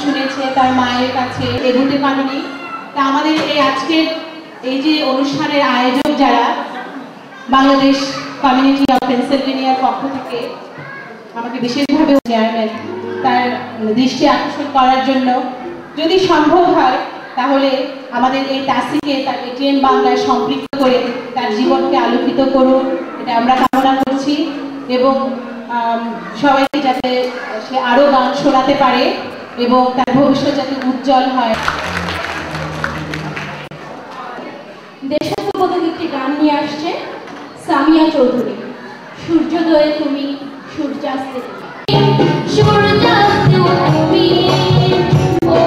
শুনেছে তার মায়ের কাছে এগোতে পারেনি। তা আমাদের এই আজকের এই যে অনুষ্ঠানের আয়োজক যারা, বাংলাদেশ কমিউনিটি অফ পেনসিলভেনিয়ার পক্ষ থেকে আমাকে বিশেষভাবে চেয়ারম্যান তার দৃষ্টি আকর্ষণ করার জন্য, যদি সম্ভব হয় তাহলে আমাদের এই তাসিকে তার এটিএন বাংলায় সম্পৃক্ত করে তার জীবনকে আলোকিত করুন, এটা আমরা কামনা করছি। এবং সবাইকে যাতে সে আরও গান শোনাতে পারে এবং তার ভবিষ্যৎ যাতে উজ্জ্বল হয়। দেশাত্মবোধক একটি গান নিয়ে আসছে সামিয়া চৌধুরী, সূর্যোদয়ে তুমি সূর্যাস্তে সূর্যাস্তে তুমি ও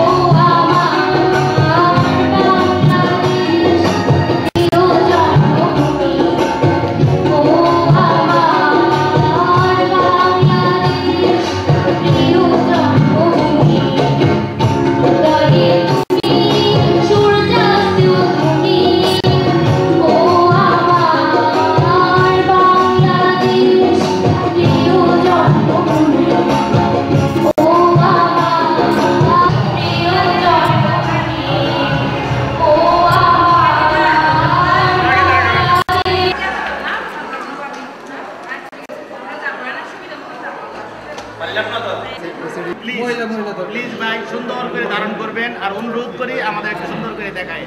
প্লিজ ভাই সুন্দর করে ধারণ করবেন আর অনুরোধ করি আমাদের একটু সুন্দর করে দেখায়।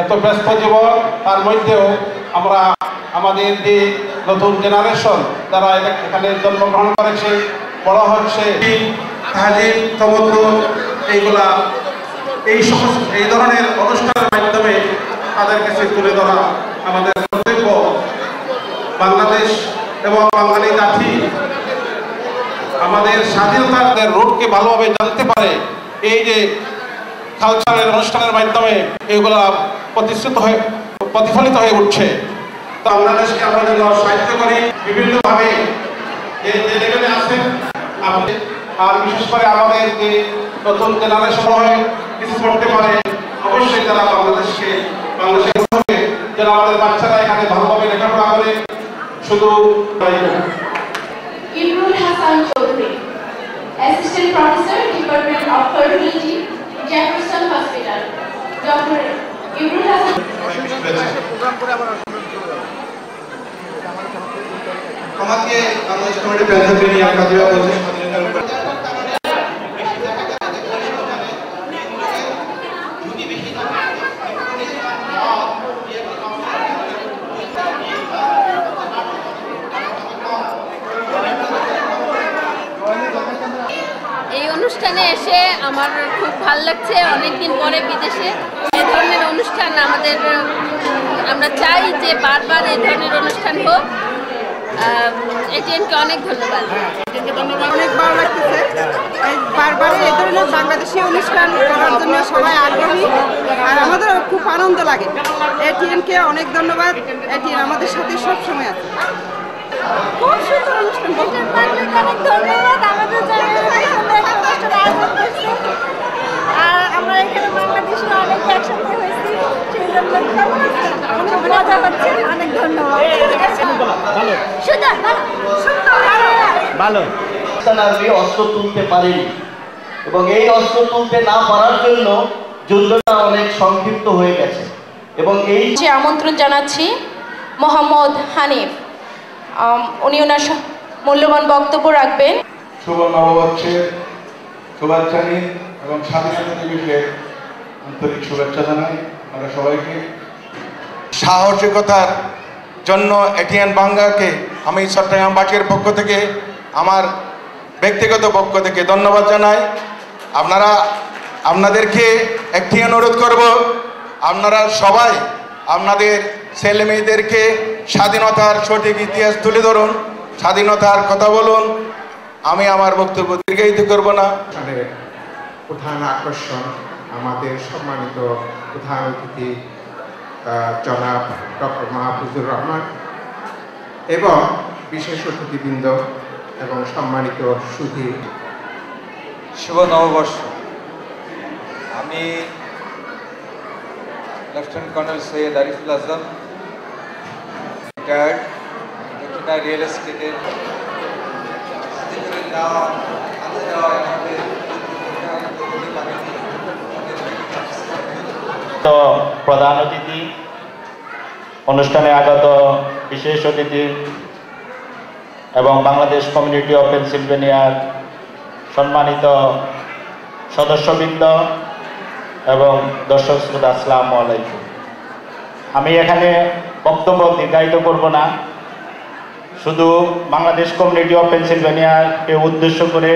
এত ব্যস্ত জীবন তার মধ্যেও আমরা আমাদের যে নতুন জেনারেশন যারা এখানে জন্মগ্রহণ করেছে, বড় হচ্ছে, এইগুলা এই ধরনের অনুষ্ঠানের মাধ্যমে তাদের কাছে তুলে ধরা আমাদের কর্তব্য। বাংলাদেশ এবং বাঙালি জাতি আমাদের স্বাধীনতার রুটকে ভালোভাবে জানতে পারে। এই যে কালচারের অনুষ্ঠানের মাধ্যমে এগুলা প্রতিফলিত হয়ে উঠছে। তো বাংলাদেশকে আমরা যেন সাহায্য করি বিভিন্নভাবে, যে লেভেলে আছেন আপনি, আর বিশেষ করে আমাদের যে নতুন জেনারেশন হয়ে কিছু করতে পারে, অবশ্যই তারা বাংলাদেশের যেন আমাদের বাচ্চারা এখানে ভালোভাবে লেখাপড়া করে। শুধু Imrul Hasan Chowdhury, assistant professor, department of cardiology, Jefferson hospital. Doctor Imrul Hasan আমাকে বাংলাদেশ কমিটি পেনসিলভেনিয়া কাজীরা বলছে অনুষ্ঠানে এসে আমার খুব ভালো লাগছে। অনেকদিন পরে বিদেশে এই ধরনের অনুষ্ঠান আমরা চাই যে বারবার এই ধরনের অনুষ্ঠান হোক। এটিএনকে অনেক ধন্যবাদ। অনেক ভালো লাগতেছে, বারবার এই ধরনের বাংলাদেশি অনুষ্ঠান করার জন্য সবাই আগ্রহী, আর আমাদের খুব আনন্দ লাগে। এটিএনকে অনেক ধন্যবাদ, এটিএন আমাদের সাথে সব সময় আছে। খুব সুন্দর অনুষ্ঠান, অনেক ধন্যবাদ আমাদের আর আমরা এখানে বাংলাদেশে অনেক একসাথে হয়েছি, সেই জন্য মজা পাচ্ছি। অনেক ধন্যবাদ। ভালো অস্ত্র তুলতে পারেনি এবং এই অস্ত্র তুলতে না পারার জন্য যুদ্ধটা অনেক সংক্ষিপ্ত হয়ে গেছে। এবং এই যে আমন্ত্রণ জানাচ্ছি মোহাম্মদ হানিফ, উনি ওনার মূল্যবান বক্তব্য রাখবেন। শুভ নববর্ষের শুভেচ্ছা নিন এবং স্বাধীনতা দিবসের আন্তরিক শুভেচ্ছা জানাই আমরা সবাইকে। সাহসিকতার জন্য এটিএন বাংলাকে আমি চট্টগ্রামবাসীর পক্ষ থেকে, আমার ব্যক্তিগত পক্ষ থেকে ধন্যবাদ জানাই। আপনাদেরকে একটি অনুরোধ করব, আপনারা সবাই আপনাদের ছেলে মেয়েদেরকে স্বাধীনতার সঠিক ইতিহাস তুলে ধরুন, স্বাধীনতার কথা বলুন। আমি আমার বক্তব্য দীর্ঘায়িত করব না। প্রধান আকর্ষণ আমাদের সম্মানিত প্রধান অতিথি জনাব ডক্টর মাহফুজুর রহমান এবং বিশেষ অতিথিবৃন্দ এবং সম্মানিত সুধী। শুভ নববর্ষ। আমি লেফটেন্যান্ট কর্নেল সৈয়দ আরিফুল আজম, রিটায়ার্ড একটা রিয়েল এস্টেটের প্রধান অতিথি, অনুষ্ঠানে আগত বিশেষ অতিথি এবং বাংলাদেশ কমিউনিটি অফ পেনসিলভেনিয়ার সম্মানিত সদস্যবৃন্দ এবং দর্শক শ্রোতা, আসসালামু আলাইকুম। আমি এখানে বক্তব্য দীর্ঘায়িত করব না, শুধু বাংলাদেশ কমিউনিটি অফ পেনসিলভেনিয়াকে উদ্দেশ্য করে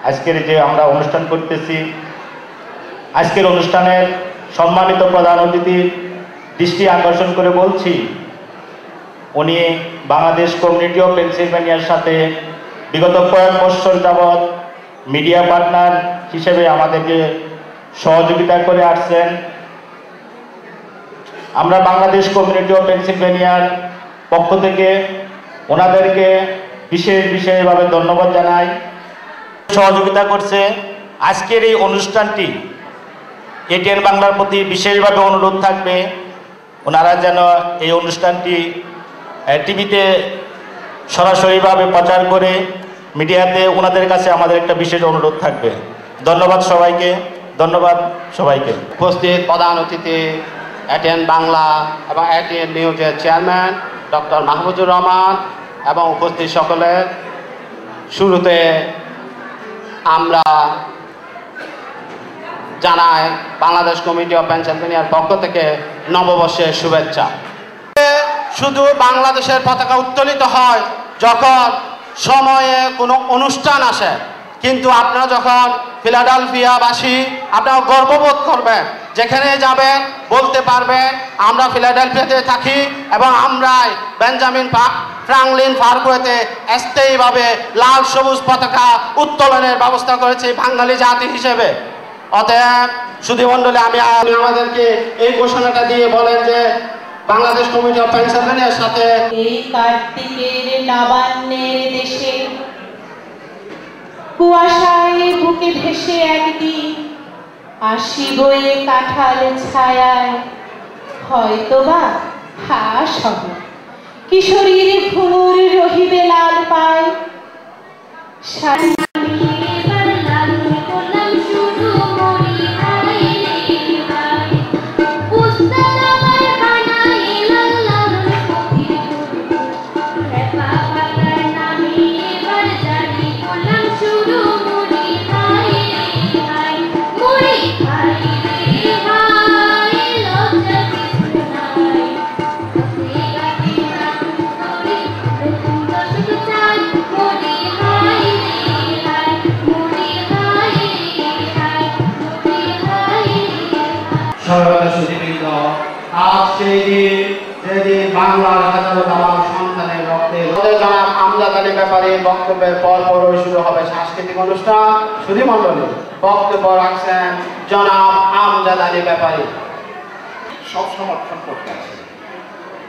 আজকের যে আমরা অনুষ্ঠান করতেছি, আজকের অনুষ্ঠানের সম্মানিত প্রধান অতিথির দৃষ্টি আকর্ষণ করে বলছি, উনি বাংলাদেশ কমিউনিটি অফ পেনসিলভেনিয়ার সাথে বিগত কয়েক বছর যাবৎ মিডিয়া পার্টনার হিসেবে আমাদেরকে সহযোগিতা করে আসছেন। আমরা বাংলাদেশ কমিউনিটি অফ পেনসিলভেনিয়ার পক্ষ থেকে ওনাদেরকে বিশেষভাবে ধন্যবাদ জানাই। সহযোগিতা করছে আজকের এই অনুষ্ঠানটি এটিএন বাংলার প্রতি বিশেষভাবে অনুরোধ থাকবে, ওনারা যেন এই অনুষ্ঠানটি টিভিতে সরাসরিভাবে প্রচার করে মিডিয়াতে ওনাদের কাছে আমাদের একটা বিশেষ অনুরোধ থাকবে। ধন্যবাদ সবাইকে, ধন্যবাদ সবাইকে। উপস্থিত প্রধান অতিথি এটিএন বাংলা এবং এটিএন নিউজের চেয়ারম্যান ডক্টর মাহমুদুর রহমান এবং উপস্থিত সকলের, শুরুতে আমরা জানাই বাংলাদেশ কমিটি অফ পেনসিলভেনিয়ার পক্ষ থেকে নববর্ষের শুভেচ্ছা। শুধু বাংলাদেশের পতাকা উত্তোলিত হয় যখন সময়ে কোনো অনুষ্ঠান আসে, কিন্তু আপনারা যখন ফিলাডেলফিয়াবাসী, আপনারা গর্ববোধ করবেন, যেখানে যাবেন বলতে পারবেন আমরা ফিলাডেলফিয়াতে থাকি এবং আমরাই বেঞ্জামিন ফ্রাঙ্কলিন পার্কওয়েতে স্থায়ীভাবে লাল সবুজ পতাকা উত্তোলনের ব্যবস্থা করেছি বাঙালি জাতি হিসেবে। অতএব সুধীমণ্ডলী, আমি আমাদেরকে এই ঘোষণাটা দিয়ে বলেন যে বাংলাদেশ কমিটি অফ পেনসিলভেনিয়ার সাথে এই কার্তিকের নবান্নের দেশে কুয়াশায় বুকে ভেসে একদিন আসিব এ কাঁঠাল ছায়ায়, হয়তোবা হাস হব কিশোরীর ঘুঙুর রহিবে লাল পায়। আজ সেই দিন যেদিন বাংলার হাজারো দামাল সন্তানের রক্তে জনাব আমজাদ আলী ব্যাপারীর বক্তব্যের পরপরই শুরু হবে সাংস্কৃতিক অনুষ্ঠান। সুধীমণ্ডলী, বক্তব্য রাখছেন জনাব আমজাদ আলী ব্যাপারী। সব সমর্থন করতে আছে।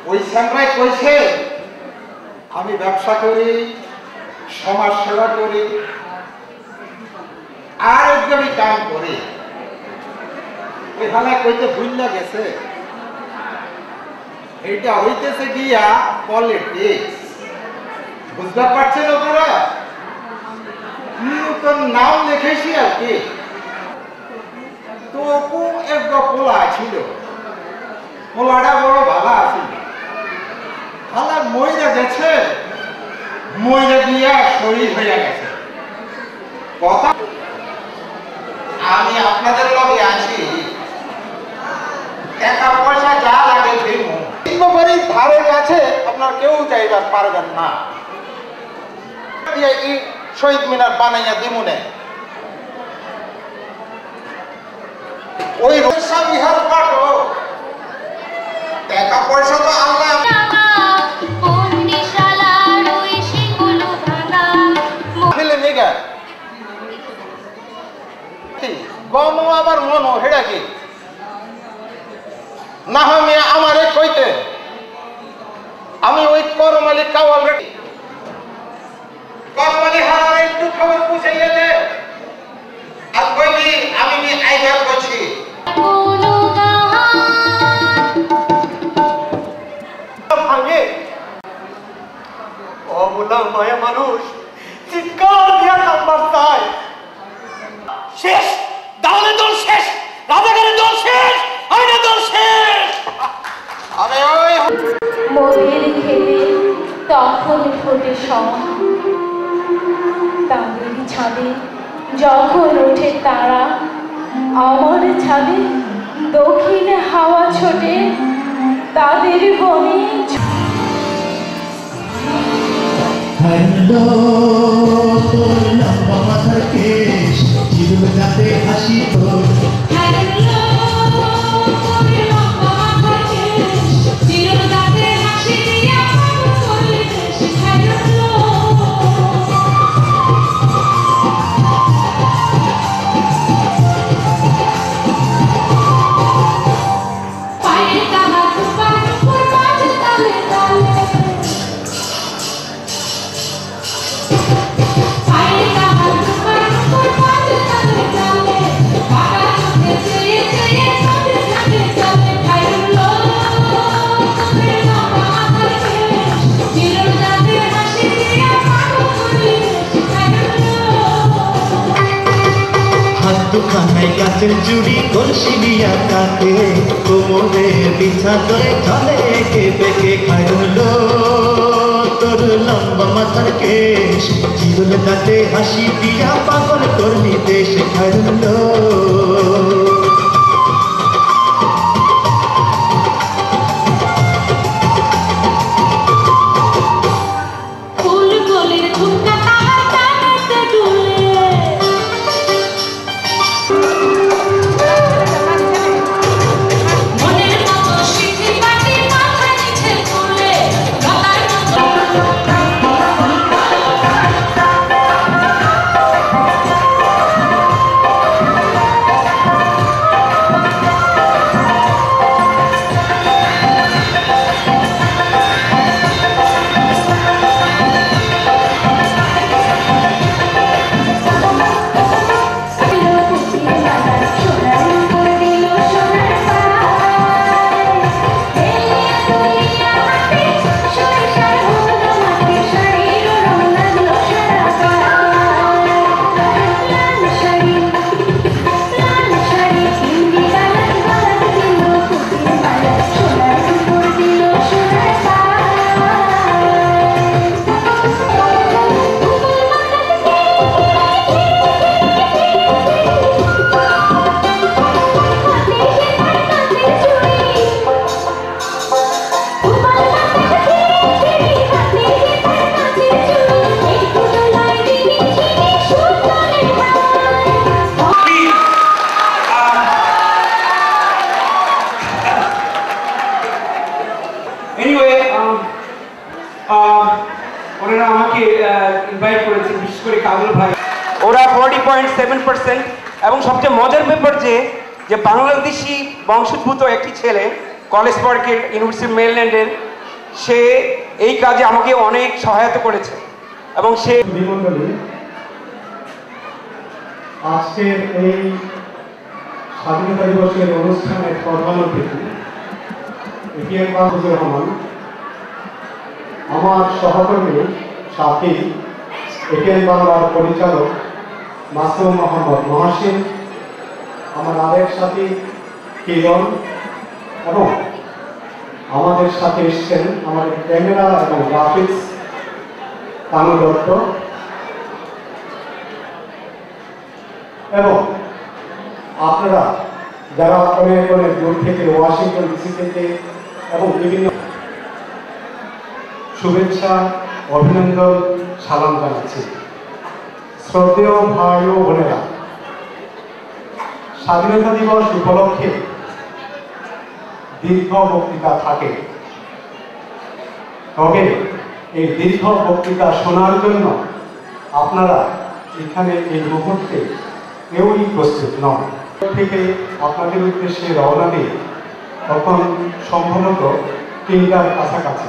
ওই স্যাংরাই কইছে আমি ব্যবসা করি, সমাজ সেবা করি, আর একজনই কাম করি। ওই হালা কইতে ভুললা গেছে, এটা হইতেছে গিয়া পলিটিক্স। বুঝতে পারছেন আপনারা? তোর নাম লিখেছি আর কি। তো অপু এক পোলা ছিল, পোলাটা বড় ভালো আছিল। হালা মইরা গেছে, মইরা দিয়া শরীর হইয়া গেছে। কথা আমি আপনাদের লগে আছি, টাকা পয়সা যা লাগে দিব। ধারে কাছে আপনার কেউ চাইবার পারবেন না। শহীদ মিনার বানাইয়া দিমুনে ওই বিহার পাঠো টাকা পয়সা তো আল্লাহ গম আবার মনো হেডা কি না আমি আমারে কইতে আমি ওই করমালি কাওয়াল রেডি করমালি হারারে একটু খবর পৌঁছাইয়া দে আর কইবি আমি নি আইবার করছি ভাঙে ছাদে যখন ওঠে তারা, আমার ছাদে দক্ষিণে হাওয়া ছোটে তাদের বনে। লম্বা মাথার কেশ চিরুল যাতে হাসি তোর, দুখানায় কাচের চুড়ি কলসি দিয়া কাটে, কোমরে বিছা করে চলে একে বেঁকে খায় হলো তোর লম্বা মাথার কেশ চিরুল দাঁতে হাসি দিয়া পাগল করলি দেশ খায় হলো। ওনারা আমাকে ইনভাইট করেছে, বিশেষ করে কাজল ভাই। ওরা 40.7% এবং সবচেয়ে মজার ব্যাপার যে বাংলাদেশি বংশোদ্ভূত একটি ছেলে কলেজ পার্কের ইউনিভার্সিটি মেরিল্যান্ডের, সে এই কাজে আমাকে অনেক সহায়তা করেছে এবং সে আজকের এই স্বাধীনতা দিবসের অনুষ্ঠানের প্রধান অতিথি এটিএম মাহফুজুর রহমান, আমার সহকর্মী সাথী এটিএম বাংলার পরিচালক মাসুম মোহাম্মদ মহাসিন, আমার আরেক সাথী কিরণ, এবং আমাদের সাথে এসছেন আমাদের ক্যামেরা এবং গ্রাফিক্স তানু দত্ত, এবং আপনারা যারা অনেক অনেক দূর থেকে ওয়াশিংটন ডিসি থেকে এবং বিভিন্ন শুভেচ্ছা অভিনন্দন সালাম জানাচ্ছি। শ্রদ্ধেয় ভাই ও বোনেরা, স্বাধীনতা দিবস উপলক্ষে দীর্ঘ বক্তৃতা থাকে, তবে এই দীর্ঘ বক্তৃতা শোনার জন্য আপনারা এখানে এই মুহূর্তে কেউই প্রস্তুত নন। থেকে আপনাদের উদ্দেশ্যে রওনা দিই তখন সম্ভবত 3টার কাছাকাছি।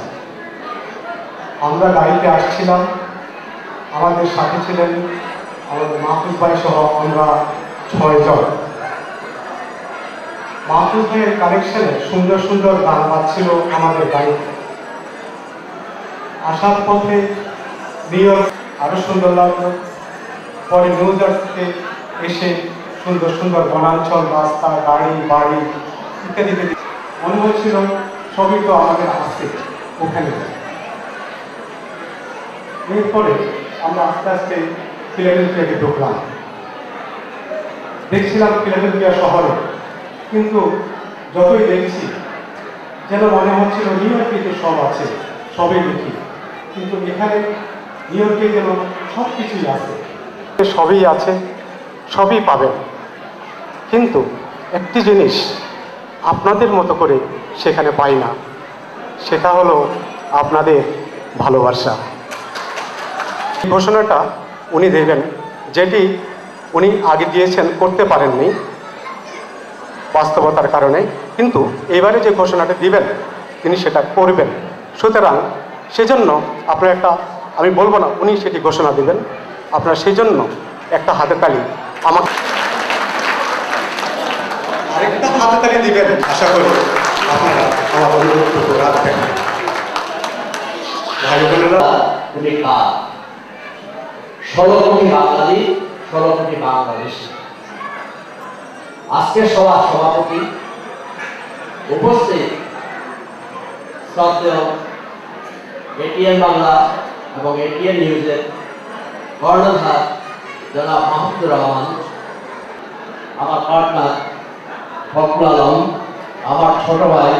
আমরা গাড়িতে আসছিলাম, আমাদের সাথে ছিলেন আমাদের মাহফুজ ভাই সহ আমরা 6 জন। মাহফুজ ভাইয়ের কালেকশনে সুন্দর সুন্দর গান বাজছিল আমাদের গাড়িতে। আসার পথে নিউ ইয়র্ক আরো সুন্দর লাগলো, পরে নিউ জার্সিতে এসে সুন্দর সুন্দর বনাঞ্চল, রাস্তা, গাড়ি, বাড়ি ইত্যাদি মনে হচ্ছিল সবই তো আমাদের আছে ওখানে। এরপরে আমরা আস্তে আস্তে ফিলাডেলফিয়াকে ঢুকলাম। দেখছিলাম ফিলাডেলফিয়া শহরে, কিন্তু যতই দেখছি যেন মনে হচ্ছিল নিউ ইয়র্কে সব আছে, সবই দেখি, কিন্তু এখানে নিউ ইয়র্কে যেন সব কিছুই আছে, সবই আছে, সবই পাবেন, কিন্তু একটি জিনিস আপনাদের মতো করে সেখানে পাই না, সেটা হলো আপনাদের ভালোবাসা। ঘোষণাটা উনি দেবেন, যেটি উনি আগে দিয়েছেন, করতে পারেননি বাস্তবতার কারণে, কিন্তু এবারে যে ঘোষণাটা দিবেন তিনি সেটা করবেন। সুতরাং সেজন্য আপনার একটা, আমি বলবো না উনি সেটি ঘোষণা দিবেন, আপনার সেই জন্য একটা হাততালি আমাকে, আরেকটা হাততালি দিবেন, আশা করি আপনারা আমার অনুরোধটুকু রাখবেন। ভাই বোনেরা, তুমি কার 16 কোটি বাঙালি, 16 কোটি বাংলাদেশি। আজকের সভার সভাপতি উপস্থিত শ্রদ্ধেয় এটিএন বাংলা এবং এটিএন নিউজের কর্ণধার জনাব মাহমুদুর রহমান, আমার পার্টনার ফখরুল আলম, আমার ছোট ভাই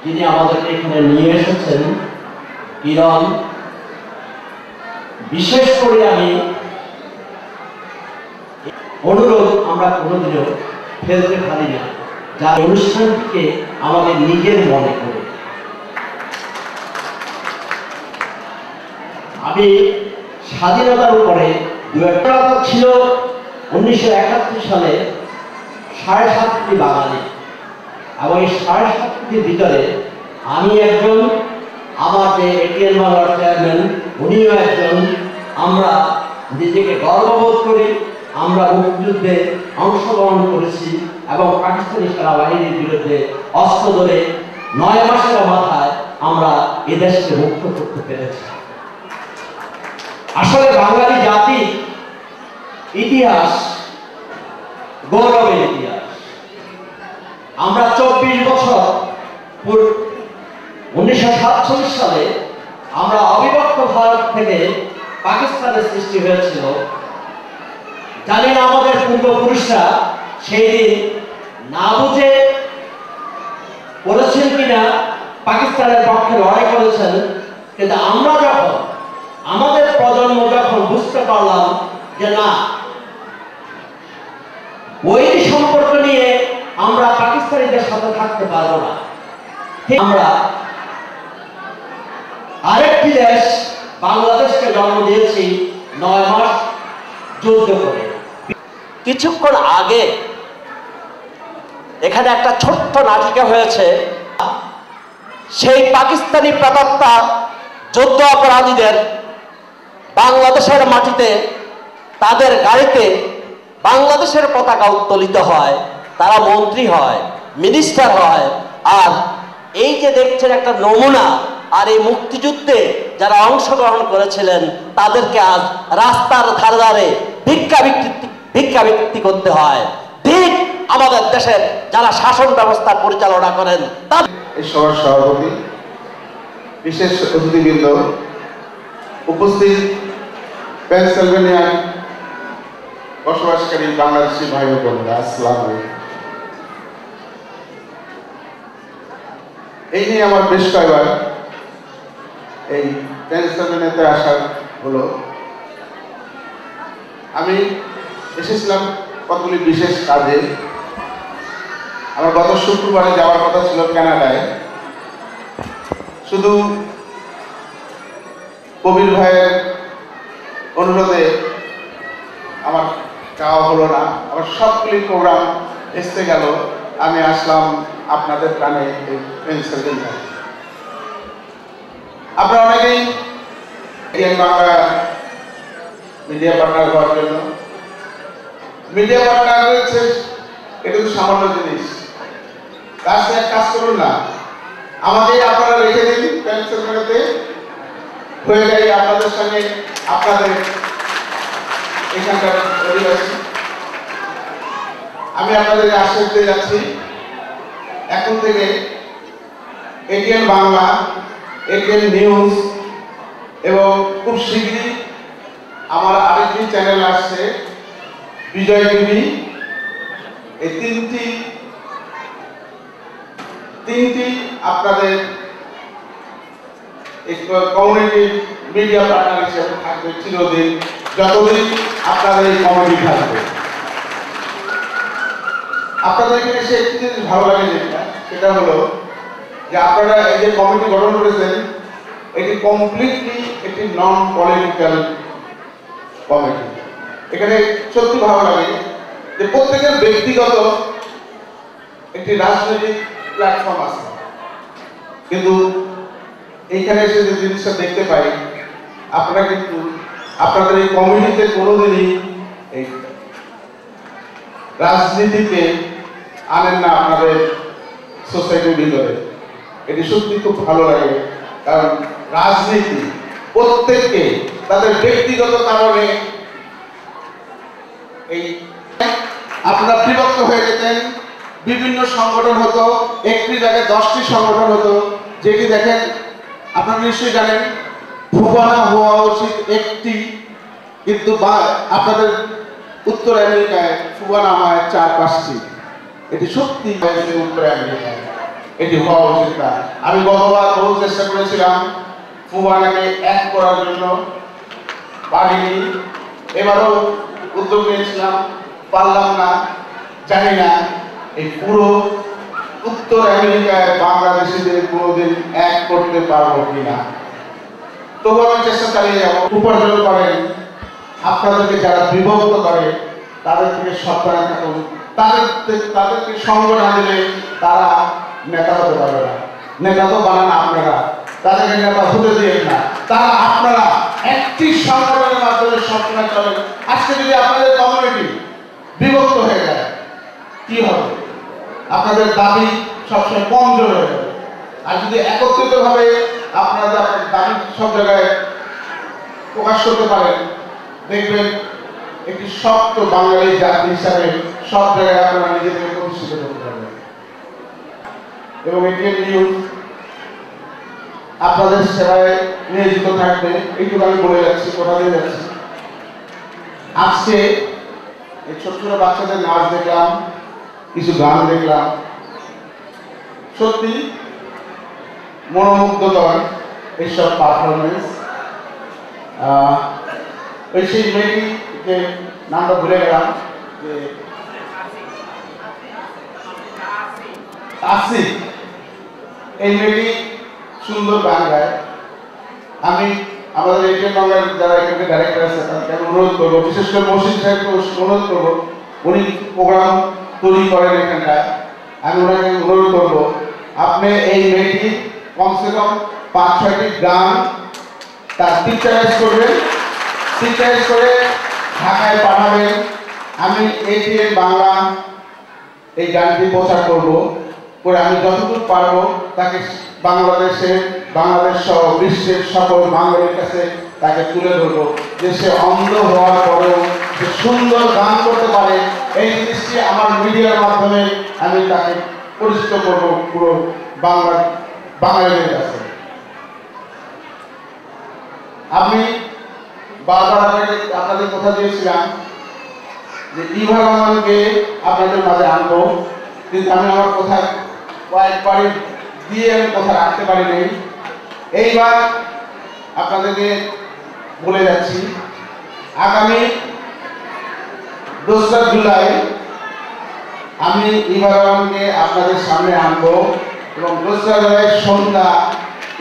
যিনি আমাদেরকে এখানে নিয়ে এসেছেন কিরণ, বিশেষ করে আমি অনুরোধ আমরা কোনোদিনও ফেলতে পারি না, যা অনুষ্ঠানটিকে আমাদের নিজের মনে করে। আমি স্বাধীনতার উপরে ছিল 1971 সালে 7.5 কোটি বাঙালি, এবং এই 7.5 কোটির ভিতরে আমি একজন, আমার যে এটিএন বাংলার চেয়ারম্যান উনিও একজন। আমরা নিজেকে গর্ববোধ করি, আমরা মুক্তিযুদ্ধে অংশগ্রহণ করেছি এবং পাকিস্তানি সেনাবাহিনীর বিরুদ্ধে অস্ত্র ধরে 9 মাসের মাথায় আমরা এ দেশকে মুক্ত করতে পেরেছি। আসলে বাঙালি জাতির ইতিহাস গৌরবের ইতিহাস। আমরা 24 বছর 1947 সালে আমরা অবিভক্ত ভারত থেকে পাকিস্তানের সৃষ্টি হয়েছিল। জানি না আমাদের পূর্বপুরুষরা সেই দিন না বুঝে করেছেন কিনা, পাকিস্তানের পক্ষে লড়াই করেছেন, কিন্তু আমরা যখন, আমাদের প্রজন্ম যখন বুঝতে পারলাম যে না, বৈরী সম্পর্ক নিয়ে আমরা পাকিস্তানিদের সাথে থাকতে পারবো না, আমরা আরেকটি দেশ বাংলাদেশকে জন্ম দিয়েছি 9 মাস যুদ্ধ করে। কিছুক্ষণ আগে এখানে একটা ছোট্ট নাটিকা হয়েছে, সেই পাকিস্তানি প্রেতাত্মা যুদ্ধ অপরাধীদের বাংলাদেশের মাটিতে তাদের গাড়িতে বাংলাদেশের পতাকা উত্তোলিত হয়, তারা মন্ত্রী হয়, মিনিস্টার হয়। আর এই যে দেখছেন একটা নমুনা, আর এই মুক্তিযুদ্ধে যারা অংশগ্রহণ করেছিলেন তাদেরকে আজ রাস্তার ধারে ধারে ভিক্ষাবৃত্তি করতে হয়। ঠিক আমাদের দেশের যারা শাসন ব্যবস্থা পরিচালনা করেন এই সভার সভাপতি, বিশেষ অতিথিবৃন্দ, উপস্থিত পেনসিলভেনিয়ায় বসবাসকারী বাংলাদেশি ভাই ও বোনেরা, আসসালামু আলাইকুম। এই নিয়ে আমার বেশ কয়েকবার এই পেনসিলভেনিয়াতে আসা হলো। আমি এসেছিলাম কতগুলি বিশেষ কাজে। আমার গত শুক্রবারে যাওয়ার কথা ছিল কানাডায়, শুধু কবির ভাইয়ের অনুরোধে আমার যাওয়া হলো না। আমার সবগুলি প্রোগ্রাম এসতে গেল, আমি আসলাম আপনাদের প্রাণে এই পেনসিলভেনিয়া। আপনারা অনেকেই এটিএন বাংলা মিডিয়া পার্টনার হওয়ার জন্য, মিডিয়া পার্টনার রয়েছে, এটা তো সামান্য জিনিস। তার সাথে এক কাজ করুন না, আমাদের আপনারা রেখে দিন পেনসিলভেনিয়াতে, হয়ে যায় আপনাদের সঙ্গে আপনাদের এখানকার অধিবাসী। আমি আপনাদের আশ্বাস দিয়ে যাচ্ছি, এখন থেকে এটিএন বাংলা, এটিএন নিউজ এবং খুব শীঘ্রই আমার আরেকটি চ্যানেল আসছে বিজয় টিভি। এই তিনটি আপনাদের কমিউনিটি মিডিয়া পার্টনার হিসেবে থাকবে চিরদিন, যতদিন আপনাদের এই কমিটি থাকবে। আপনাদের এখানে এসে একটি জিনিস ভালো লাগে যেটা, সেটা হলো যে আপনারা এই যে কমিটি গঠন করেছেন, এটি কমপ্লিটলি একটি নন পলিটিক্যাল কমিটি। এখানে সত্যি ভালো লাগে যে প্রত্যেকের ব্যক্তিগত একটি রাজনৈতিক প্ল্যাটফর্ম আছে, কিন্তু এইখানে এসে যে জিনিসটা দেখতে পাই, আপনারা কিন্তু আপনাদের এই কমিটিতে কোনোদিনই এই রাজনীতিকে আনেন না আপনাদের সোসাইটির ভিতরে। এটি সত্যি খুব ভালো লাগে, কারণ রাজনীতি প্রত্যেককে তাদের ব্যক্তিগত কারণে এই আপনারা বিভক্ত হয়ে যেতেন, বিভিন্ন সংগঠন হতো, একটি জায়গায় 10টি সংগঠন হতো, যেটি দেখেন আপনারা নিশ্চয়ই জানেন ফুবানা হওয়া উচিত একটি, কিন্তু আপনাদের উত্তর আমেরিকায় ফুবানা হয় 4-5টি। এটি সত্যি উত্তর আমেরিকায় এটি হওয়া উচিত না। আমি গতবার বহু চেষ্টা করেছিলাম ফুবানাকে এক করার জন্য, পারিনি। এবারও উদ্যোগ নিয়েছিলাম, পারলাম না। জানি না এই পুরো উত্তর আমেরিকায় বাংলাদেশিদের কোনোদিন এক করতে পারবো কিনা। তবু আমি চেষ্টা চালিয়ে যাবো। উপার্জন করেন, আপনাদেরকে যারা বিভক্ত করে তাদের থেকে সাবধানে থাকুন। তাদেরকে সঙ্গ না দিলে তারা নেতা হতে পারবে না। নেতা তো বানান আপনারা, তাদেরকে নেতা হতে দিয়েন না। তারা আপনারা একটি সংগঠনের মাধ্যমে সবসময় চলেন। আজকে যদি আপনাদের কমিউনিটি বিভক্ত হয়ে যায় কি হবে? আপনাদের দাবি সবসময় কমজোর হয়ে যাবে। আর যদি একত্রিতভাবে আপনারা আপনার দাবি সব জায়গায় প্রকাশ করতে পারেন, দেখবেন একটি শক্ত বাঙালি জাতি হিসাবে সব জায়গায় আপনারা নিজেদেরকে প্রতিষ্ঠিত করতে পারবেন। এবং এটিএন নিউজ আপনাদের সেবায় নিয়োজিত থাকবে, এইটুকু আমি বলে যাচ্ছি, কথা দিয়ে যাচ্ছি। আজকে এই ছোট ছোট বাচ্চাদের নাচ দেখলাম, কিছু গান দেখলাম, সত্যি মনোমুগ্ধকর এইসব পারফরমেন্স। ওই সেই মেয়েটিকে নামটা ভুলে গেলাম, যে আসি, এই মেয়েটি সুন্দর গান গায়। আমি আমাদের এটিএন বাংলার যারা এখানে ডাইরেক্টর আছে তাদেরকে অনুরোধ করবো, বিশেষ করে মসজিদ সাহেবকে অনুরোধ করবো, উনি প্রোগ্রাম তৈরি করেন এখানটায়, আমি ওনাকে অনুরোধ করবো আপনি এই মেয়েটি কমসে কম 5-6টি গান তার পিকচারাইজ করবেন, পিকচারাইজ করে ঢাকায় পাঠাবেন। আমি এটিএন বাংলা এই গানটি প্রচার করবো, করে আমি যতটুকু পারবো তাকে বাংলাদেশ সহ বিশ্বের সকল বাঙালির কাছে তাকে তুলে ধরবো, যে সে অন্ধ হওয়ার পরেও যে সুন্দর গান করতে পারে। এই জিনিসটি আমার মিডিয়ার মাধ্যমে আমি তাকে পরিচিত করবো পুরো বাঙালিদের কাছে। আমি বারবার আপনাদের কথা দিয়েছিলাম যে ইভা রহমানকে আপনাদের মাঝে আনবো, কিন্তু আমি আমার কথা কয়েকবারই দিয়ে আমি কথা রাখতে পারি নাই। এইবার আপনাদেরকে বলে যাচ্ছি, আগামী 2রা জুলাই আমি ইভা রহমানকে আপনাদের সামনে আনবো, এবং 2রা জুলাই সন্ধ্যা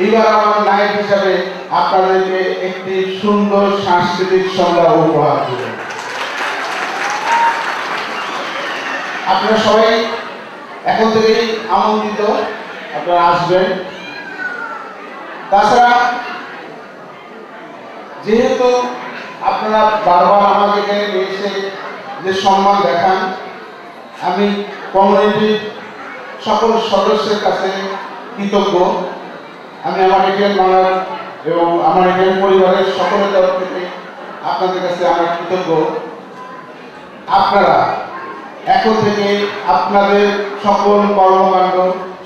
ইভা রহমান নাইট হিসাবে আপনাদেরকে একটি সুন্দর সাংস্কৃতিক সন্ধ্যা উপহার দেব। আপনারা সবাই এখন থেকেই আমন্ত্রিত, আপনারা আসবেন। তাছাড়া যেহেতু আপনারা বারবার আমাকে এখানে এসে যে সম্মান দেখান, আমি কমিউনিটির সকল সদস্যের কাছে কৃতজ্ঞ। আমি আমার এটিএন বাংলার এবং আমার এটিএন পরিবারের সকলের তরফ থেকে আপনাদের কাছে আমার কৃতজ্ঞ। আপনারা এখন থেকে আপনাদের সকল কর্মকাণ্ড,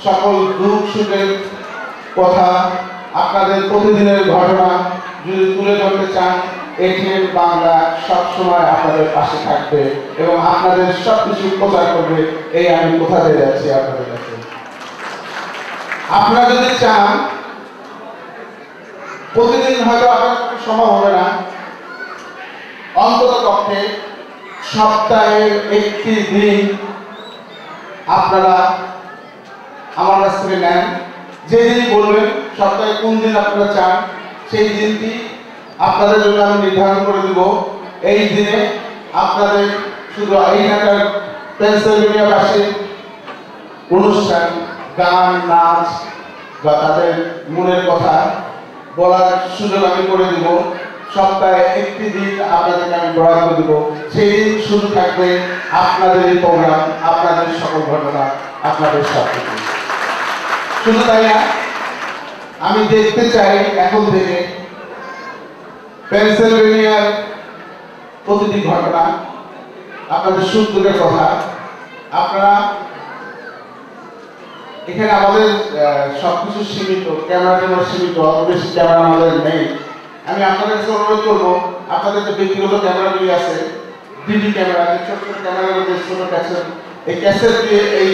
সকল দুঃখ সুখের কথা, আপনাদের প্রতিদিনের ঘটনা যদি তুলে ধরতে চান, এটিএন বাংলা সবসময় আপনাদের পাশে থাকবে এবং আপনাদের সবকিছু প্রচার করবে। এই আমি কথা দিয়ে যাচ্ছি আপনাদের কাছে। আপনারা যদি চান, প্রতিদিন হয়তো আপনার সম্ভব হবে না, অন্তত পক্ষে সপ্তাহে একটি দিন আপনারা আমার কাছ থেকে নেন। যে দিনই বলবেন সপ্তাহে কোন দিন আপনারা চান, সেই দিনটি আপনাদের জন্য আমি নির্ধারণ করে দেব। এই দিনে আপনাদের শুধু এইখানকার পেনসিলভেনিয়াবাসীর অনুষ্ঠান, গান, নাচ বা তাদের মনের কথা বলার সুযোগ আমি করে দেব। সপ্তাহে একটি দিন আপনাদেরকে আমি বরাদ্দ দেব। সেই দিন শুরু থাকবে আপনাদের এই প্রোগ্রাম, আপনাদের সকল ঘটনা, আপনাদের সব কিছু। শুধু তাই না, আমি দেখতে চাই এখন থেকে পেনসিলভেনিয়ার প্রতিটি ঘটনা, আপনাদের সুখ দুঃখের কথা। আপনারা এখানে আমাদের সবকিছু সীমিত, ক্যামেরা সীমিত, অত বেশি ক্যামেরা আমাদের নেই। আমি আপনাদের কাছে অনুরোধ করবো, আপনাদের যে ব্যক্তিগত ক্যামেরাগুলি আছে, ডিডি ক্যামেরা, ছোট ছোট ক্যামেরাগুলো, ছোট ক্যাসেট, এই ক্যাসেট দিয়ে, এই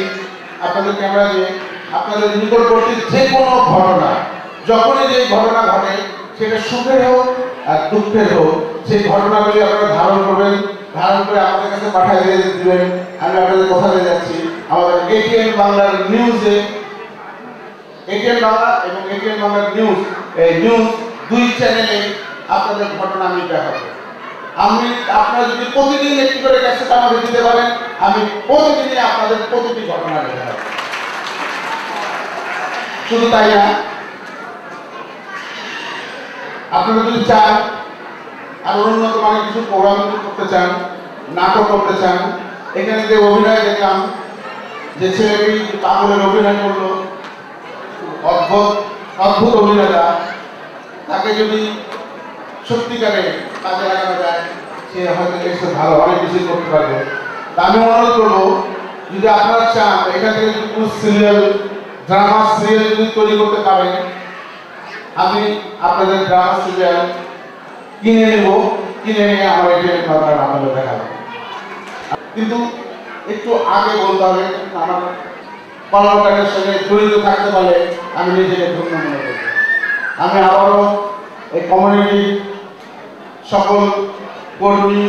আপনাদের ক্যামেরা দিয়ে আপনাদের নিকটবর্তী যে কোনো ঘটনা, যখনই যে ঘটনা ঘটে, সেটা সুখের হোক আর দুঃখের হোক, সেই ঘটনাগুলি আপনারা ধারণ করবেন। ধারণ করে আমাদের কাছে পাঠিয়ে দিয়ে দিবেন। আমি আপনাদের কথা দিয়ে যাচ্ছি, আমাদের এটিএন বাংলার নিউজে, এটিএন বাংলা এবং এটিএন বাংলার নিউজ, এই নিউজ দুই চ্যানেলে আপনাদের ঘটনা আমি দেখাবো। আপনারা যদি প্রতিদিন একটি করে ক্যাসেট আমাকে দিতে পারেন, আমি প্রতিদিনই আপনাদের প্রতিটি ঘটনা দেখাবো। শুধু তাই না, আপনারা যদি চান আর উন্নত মানের কিছু প্রোগ্রাম করতে চান, নাটক করতে চান, এখানে যে অভিনয় দেখলাম, যে ছেলেটি পাগলের অভিনয় করলো, অদ্ভুত অভিনেতা, তাকে যদি সত্যিকারে কাজে লাগানো যায়, সে হয়তো এসে ভালো অনেক কিছুই করতে পারবে। তা আমি অনুরোধ করবো, যদি আপনারা চান এখান থেকে যদি কোনো সিরিয়াল, ড্রামা সিরিয়াল যদি তৈরি করতে পারেন, আমি আপনাদের ড্রামা সিরিয়াল কিনে নেব, কিনে নিয়ে আমার এটিএন বাংলার আপনাদের দেখাবো। কিন্তু একটু আগে বলতে হবে, আমার কর্মকাণ্ডের সঙ্গে জড়িত থাকতে পারলে আমি নিজেকে ধন্য মনে করি। আমি আবারও এই কমিউনিটির সকল কর্মী,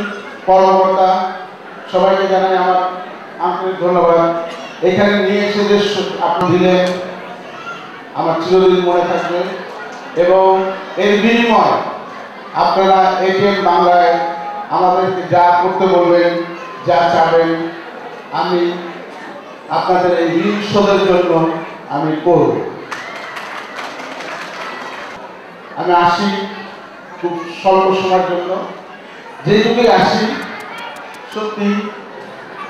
কর্মকর্তা সবাইকে জানাই আমার আন্তরিক ধন্যবাদ। এখানে নিয়ে এসে যে আপনি দিলেন, আমার চিরদিন মনে থাকবে এবং এর বিনিময় আপনারা এটিএন বাংলায় আমাদেরকে যা করতে বলবেন, যা চাবেন, আমি আপনাদের এই ঋণ শোধের জন্য আমি করব। আমি আসি খুব স্বল্প সময়ের জন্য, যেটুকুই আসি সত্যি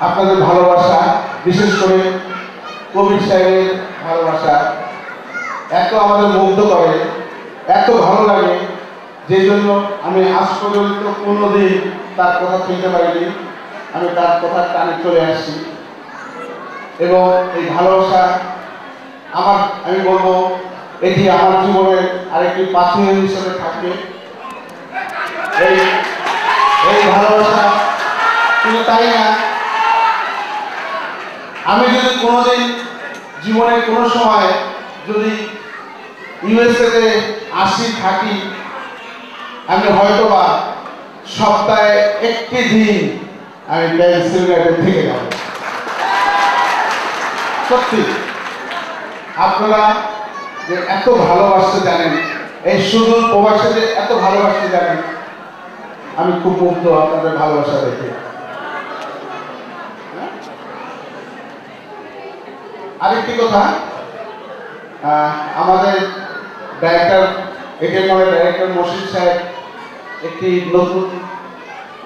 আপনাদের ভালোবাসা, বিশেষ করে কবির সাহেবের ভালোবাসা এত আমাদের মুগ্ধ করে, এত ভালো লাগে, যে জন্য আমি আজ পর্যন্ত কোনোদিন তার কথা শুনতে পারিনি। আমি তার কথার টানে চলে আসি এবং এই ভালোবাসা আমি বলবো এটি আমার জীবনের আরেকটি পাথর হিসেবে থাকবে। এই ভালোবাসা শুধু তাই না, আমি যদি কোনোদিন জীবনে কোনো সময় যদি ইউএসএতে থাকি, আমি হয়তোবা সপ্তাহে একটি দিন আমি পেনসিলভেনিয়াতে থেকে যাব। সত্যি আপনারা যে এত ভালোবাসতে জানেন, এই সুদূর প্রবাসে যে এত ভালোবাসতে জানেন, আমি খুব মুগ্ধ আপনাদের ভালোবাসা দেখে। আরেকটি কথা, আমাদের ডাইরেক্টর, এটিএন বাংলার ডাইরেক্টর মসিদ সাহেব একটি নতুন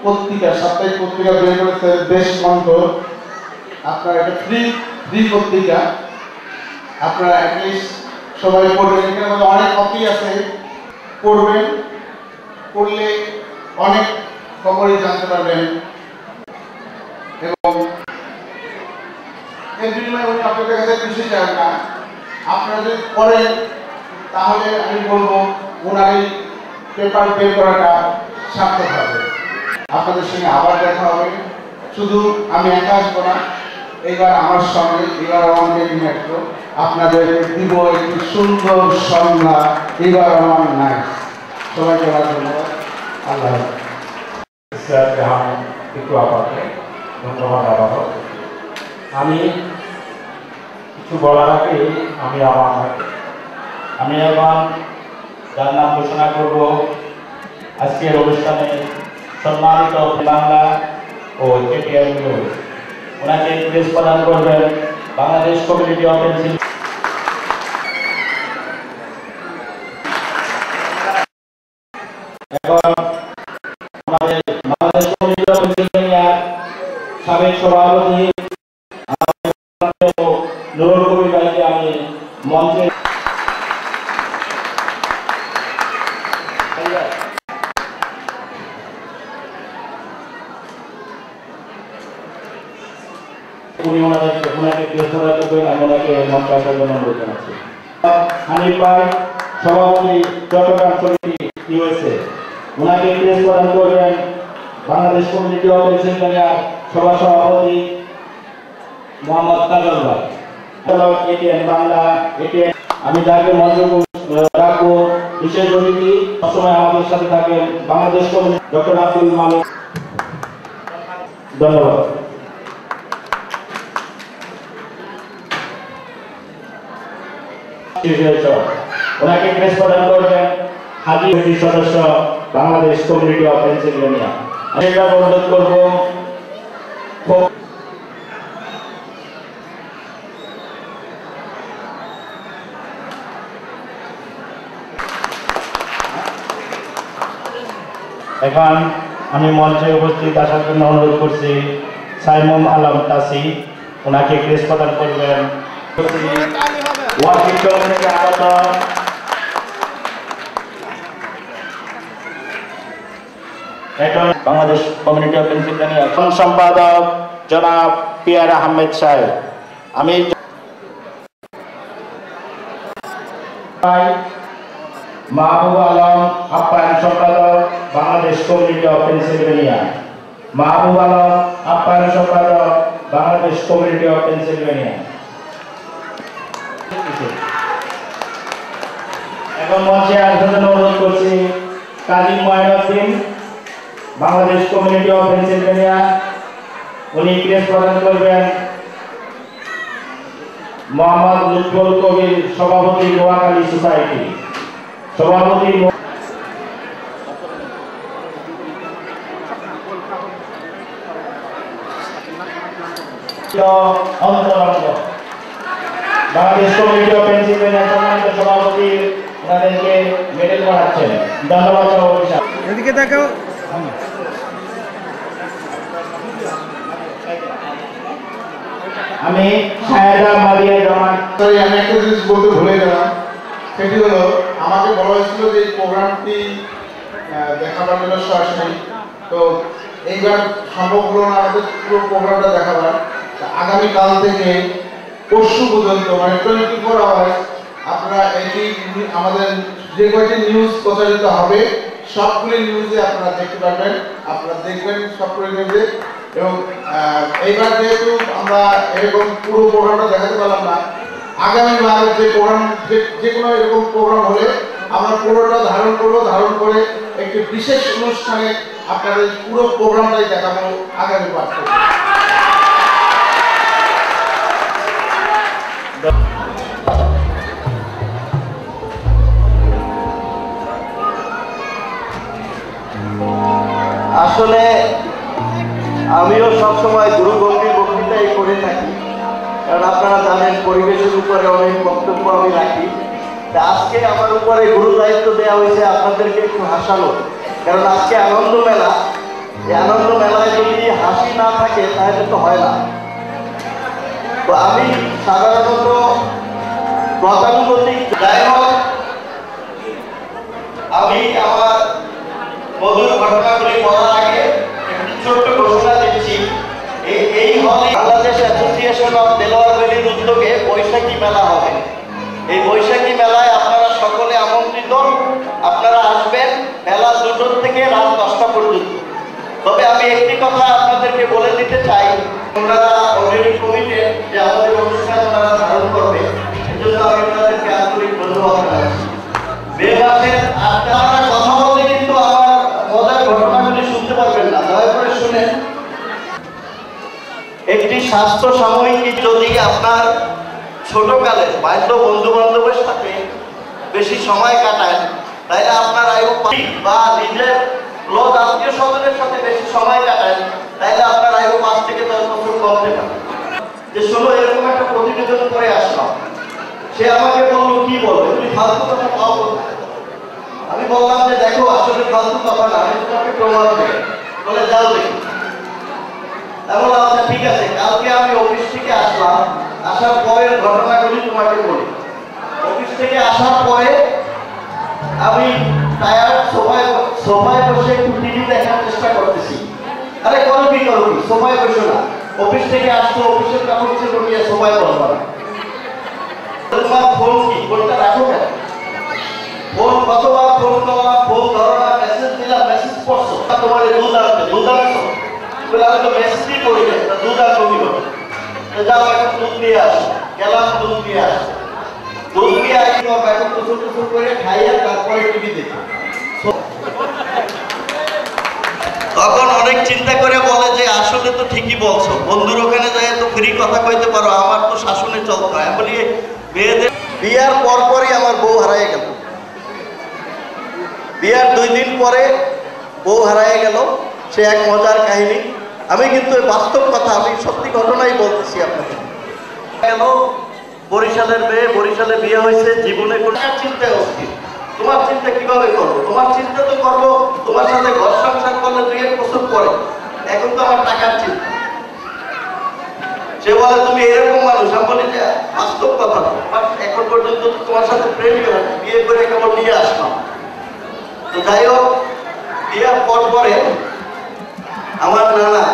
পত্রিকা, সাপ্তাহিক পত্রিকা বের করেছে, দেশ মন্ত্র। আপনার এটা ফ্রি পত্রিকা, আপনারা অ্যাটলিস্ট সবাই পড়বেন। এখানে মধ্যে অনেক কপি আছে, পড়বেন, পড়লে অনেক খবরই জানতে পারবেন এবং এর বিনিময়ে উনি আপনাদের কাছে কিছুই চান না। আপনারা যদি পড়েন তাহলে আমি বলবো ওনার এই পেপার বের করাটা সার্থক হবে। আপনাদের সঙ্গে আবার দেখা হবে। শুধু আমি একা আসবো না, এইবার আমার সঙ্গে এবার আমাদের মেট্রো আপনাদের দিব একটি সুন্দর সন্ধ্যা। এবার আমার নাই সবাইকে ধন্যবাদ। আল্লাহ একটু আপাতত ধন্যবাদ আবারও। আমি কিছু বলার আগে আমি এখন যার নাম ঘোষণা করব আজকের অনুষ্ঠানে সম্মানিত বাংলা ও কেটিআর নিউজ, ওনাকে প্রেস প্রদান করবেন বাংলাদেশ কমিউনিটি অফ পেনসিলভেনিয়া। এখন আমাদের বাংলাদেশ কমিউনিটি অফ পেনসিলভেনিয়া সাবেক সভাপতি নুরুল কবির ভাইকে আমি মঞ্চে হানিফ ভাই সভাপতি চট্টগ্রাম সমিতি ইউএসএ, ওনাকে প্রেস প্রদান করবেন বাংলাদেশ কমিউনিটি অফ পেনসিলভেনিয়া সভা সভাপতি মোহাম্মদ কাজল ভাই। এটিএন বাংলা এটিএন আমি যাকে মঞ্চ রাখবো বিশেষ অতিথি সবসময় আমাদের সাথে থাকেন বাংলাদেশ কমিউনিটি ডক্টর আব্দুল মালিক। ধন্যবাদ। ওনাকে প্রেস প্রদান করবেন হাজি সদস্য বাংলাদেশ কমিউনিটি অফ পেনসিলভেনিয়া। আমি অনুরোধ করব এখন আমি মঞ্চে উপস্থিত আসার জন্য অনুরোধ করছি সাইমুম আলম তাসি, ওনাকে প্রেস প্রদান করবেন। ওয়াশিংটন থেকে আগত বাংলাদেশ কমিউনিটি অফ পেনসিলভেনিয়া সম্পাদক জনাব পিয়ার আহমেদ সাহেব। আমি মাহবুব আলম আপ্যায়ন সম্পাদক Bangladesh community of Pennsylvania. Mahbub Alam আপ্যায়ন সম্পাদক বাংলাদেশ কমিউনিটি অফ পেনসিলভেনিয়া। এখন মঞ্চে আসার জন্য অনুরোধ করছি Kazi Moinuddin Bangladesh community of Pennsylvania, উনি প্রেস প্রদান করবেন মোহাম্মদ লুৎফুল কবির সভাপতি নোয়াখালী সোসাইটি। সভাপতি বাংলাদেশ কমিউনিটি অফ পেনসিলভেনিয়া সম্মানিত সভাপতি ওনাদেরকে মেডেল পড়াচ্ছেন। ধন্যবাদ সভাপতি সাহেব। এদিকে দেখাও। আমি সায়েদা মারিয়া জামান। আমি একটা জিনিস বলতে ভুলে গেলাম, সেটি হলো আমাকে বলা হয়েছিল যে এই প্রোগ্রামটি দেখাবার জন্য সরাসরি, তো এইবার সম্ভব হলো না আমাদের পুরো প্রোগ্রামটা দেখাবার। আগামীকাল থেকে পরশু পর্যন্ত মানে 24 আওয়ার্স আপনারা এটি আমাদের যে কয়টি নিউজ প্রচারিত হবে সবগুলি নিউজে আপনারা দেখতে পারবেন, আপনারা দেখবেন সবগুলি নিউজে। এবং এইবার যেহেতু আমরা এরকম পুরো প্রোগ্রামটা দেখাতে পারলাম না, আগামীবার যে প্রোগ্রাম যে কোনো এরকম প্রোগ্রাম হলে আমরা পুরোটা ধারণ করবো, ধারণ করে একটি বিশেষ অনুষ্ঠানে আপনাদের পুরো প্রোগ্রামটাই দেখাবো আগামীবার। আসলে আমিও সবসময় গুরুগম্ভীর বক্তৃতাই করে থাকি, কারণ আপনারা জানেন পরিবেশের উপরে অনেক বক্তব্য আমি রাখি। আজকে আমার উপরে গুরু দায়িত্ব দেওয়া হয়েছে আপনাদেরকে একটু হাসানো, কারণ আজকে আনন্দ মেলা। এই আনন্দ মেলায় যদি হাসি না থাকে তাহলে তো হয় না। তো আমি সাধারণত গতানুগতিক, যাই হোক আমি আমার মধুর ঘটনাগুলি বলার আগে ছোট্ট ঘোষণা দিচ্ছি। এই হলে বাংলাদেশ অ্যাসোসিয়েশন অফ দেলোয়ার ভ্যালির উদ্যোগে বৈশাখী মেলা হবে। এই বৈশাখী মেলায় আপনারা সকলে আমন্ত্রিত, আপনারা আসবেন। বেলা 2টা থেকে রাত 10টা পর্যন্ত। তবে আমি একটি কথা আপনাদেরকে বলে দিতে চাই, ওনারা অলরেডি কমিটেড যে আমাদের অনুষ্ঠান ওনারা ধারণ করবে, এজন্য আমি ওনাদেরকে আন্তরিক ধন্যবাদ জানাচ্ছি। মে মাসের আপনারা কথা বলতে কিন্তু আমার মজার ঘটনাগুলি শুনতে পারবেন না, দয়া করে শুনেন। একটি স্বাস্থ্য সাময়িকী যদি আপনার ছোটকালে বাল্য বন্ধু বান্ধবের সাথে বেশি সময় কাটায়, তাইলে আপনার আয়ু বা নিজের ক্লোজ আত্মীয় স্বজনের সাথে বেশি সময় কাটায়, তাইলে আপনার আয়ু 5 থেকে 10 বছর কমতে পারে। যে শোনো এরকম একটা প্রতিবেদন করে আসলাম, সে আমাকে বললো কি বলবে, তুমি ফালতু কথা পাও কোথায়? আমি বললাম যে দেখো আসলে ফালতু কথা না, আমি তোমাকে প্রমাণ দেব। বলে যাও দেখি। আমি বললাম আচ্ছা ঠিক আছে, কালকে আমি অফিস থেকে আসলাম, আসার পরের ঘটনাগুলি তোমাকে বলি। অফিস থেকে আসার পরে আমি টায়ার্ড সোফায় বসে একটু টিভি দেখার চেষ্টা করতেছি। আরে করো কি সোফায় বসো না, অফিস থেকে আসছো, অফিসের কাপড় চোপড় নিয়ে সোফায় বসবা না। তোমার ফোন কি, ফোনটা রাখো কেন? ফোন কতবার ফোন করলাম, ফোন ধরো না, মেসেজ দিলাম, মেসেজ পড়ছো, তোমার দুধ আনবে, দুধ আনছো? আমি তো মেসেজই করি না, দুধ আর কমি হবে। যাও এখন দুধ নিয়ে আসো। গেলাম দুধ নিয়ে আসো, দুধ নিয়ে আসি এখন কুচুর কুচুর করে খাইয়া তারপরে টিভি দেখি। তখন অনেক চিন্তা করে বলে যে আসলে তো ঠিকই বলছো, বন্ধুর ওখানে যাই তো ফ্রি কথা কইতে পারো, আমার তো শাসনে চলতো। আমি বলি মেয়েদের বিয়ার পরপরই আমার বউ হারিয়ে গেল। বিয়ার 2 দিন পরে বউ হারিয়ে গেল, সে এক মজার কাহিনী। আমি কিন্তু বাস্তব কথা, আমি সত্যি ঘটনাই বলতেছি আপনাকে। গেল বরিশালের মেয়ে, বরিশালে বিয়ে হয়েছে, জীবনে কোনো চিন্তা অস্থির। তোমার চিন্তা কিভাবে করবো? তোমার চিন্তা তো করবো তোমার সাথে ঘর সংসার করলে 2 বছর পরে, এখন তো আমার টাকার চিন্তা। সে বলে তুমি এরকম মানুষ। আমি বলি যে বাস্তব কথা, এখন পর্যন্ত তোমার সাথে প্রেমই হয় না, বিয়ে করে কেবল নিয়ে আসলাম। তো যাই হোক, বিয়ের পরে আমার নানা